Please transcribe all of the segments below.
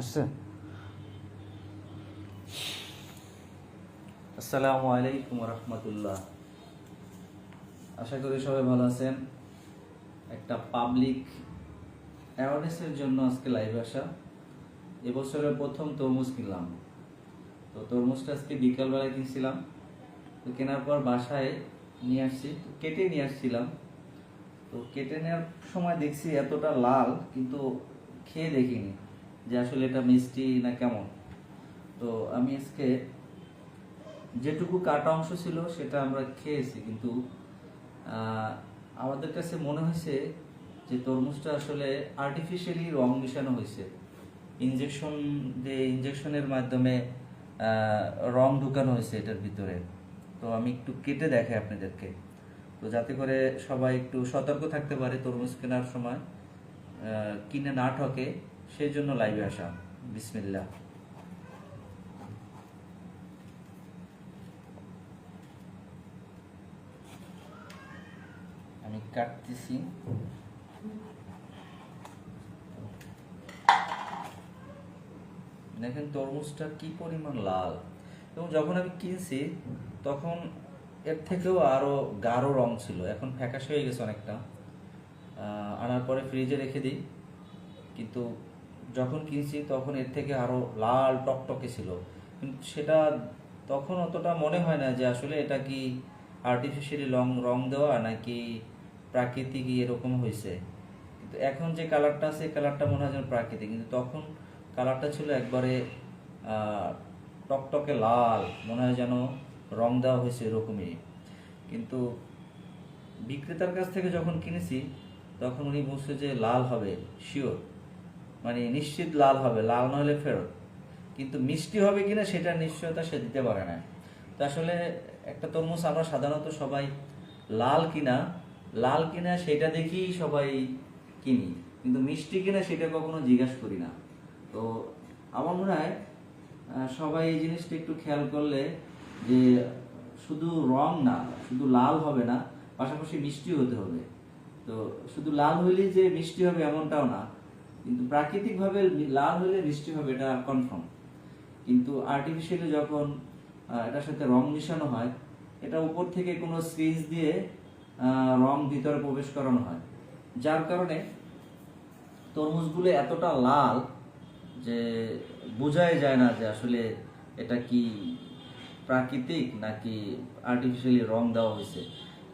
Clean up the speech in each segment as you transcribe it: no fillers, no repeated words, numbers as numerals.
আসছে। আসসালামু আলাইকুম রহমতুল্লাহ। আশা করি সবাই ভালো আছেন। একটা পাবলিক অ্যাওয়ারনেসের জন্য আজকে লাইভে আসা। এবছরের প্রথম তরমুজ কিনলাম। তো তরমুজটা আজকে বিকালবেলায় কিনছিলাম। তো কেনার পর বাসায় নিয়ে আসছি, কেটে নিয়ে আসছিলাম। তো কেটে নেওয়ার সময় দেখছি এতটা লাল, কিন্তু খেয়ে দেখিনি যে আসলে এটা মিষ্টি না কেমন। তো আমি আজকে যেটুকু কাটা অংশ ছিল সেটা আমরা খেয়েছি, কিন্তু আমাদের কাছে মনে হয়েছে যে তরমুজটা আসলে আর্টিফিশিয়ালি রং মিশানো হয়েছে। ইঞ্জেকশনের মাধ্যমে রং ঢুকানো হয়েছে এটার ভিতরে। তো আমি একটু কেটে দেখাই আপনাদেরকে, তো যাতে করে সবাই একটু সতর্ক থাকতে পারে তরমুজ কেনার সময়, কিনে না ঠকে, সেই জন্য লাইভে আসা। বিসমিল্লাহ। আমি কাটতেছি। দেখেন তরমুজটা কি পরিমাণ লাল, এবং যখন আমি কিনছি তখন এর থেকেও আরো গাঢ় রং ছিল, এখন ফ্যাকাশে হয়ে গেছে অনেকটা। আনার পরে ফ্রিজে রেখে দিই, কিন্তু যখন কিনছি তখন এর থেকে আরো লাল টকটকে ছিল। কিন্তু সেটা তখন অতটা মনে হয় না যে আসলে এটা কি আর্টিফিশিয়ালি রং রং দেওয়া নাকি প্রাকৃতিক এরকম হয়েছে। কিন্তু এখন যে কালারটা আছে কালারটা মনে হয় যেন প্রাকৃতিক, কিন্তু তখন কালারটা ছিল একবারে টকটকে লাল, মনে হয় যেন রং দেওয়া হয়েছে এরকমই। কিন্তু বিক্রেতার কাছ থেকে যখন কিনেছি তখন উনি বলছে যে লাল হবে শিওর, মানে নিশ্চিত লাল হবে, লাল না হলে ফেরত। কিন্তু মিষ্টি হবে কিনা সেটা নিশ্চয়তা সে দিতে পারে না। তো আসলে একটা তরমুজ আমরা সাধারণত সবাই লাল কিনা সেটা দেখেই সবাই কিনি, কিন্তু মিষ্টি কিনা সেটা কখনো জিজ্ঞাসা করি না। তো আমার মনে হয় সবাই এই জিনিসটা একটু খেয়াল করলে, যে শুধু রং না, শুধু লাল হবে না, পাশাপাশি মিষ্টি হতে হবে। তো শুধু লাল হইলেই যে মিষ্টি হবে এমনটাও না, কিন্তু প্রাকৃতিকভাবে লাল হলে মিষ্টি হবে এটা কনফার্ম। কিন্তু আর্টিফিশিয়ালি যখন এটার সাথে রং মিশানো হয়, এটা উপর থেকে কোনো সিরিজ দিয়ে রং ভিতরে প্রবেশ করানো হয়, যার কারণে তরমুজগুলো এতটা লাল যে বোঝাই যায় না যে আসলে এটা কি প্রাকৃতিক নাকি আর্টিফিশিয়ালি রং দেওয়া হয়েছে।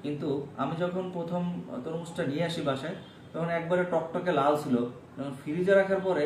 কিন্তু আমি যখন প্রথম তরমুজটা নিয়ে আসি বাসায়, তখন একবারে টকটকে লাল ছিল, যখন ফ্রিজে রাখার পরে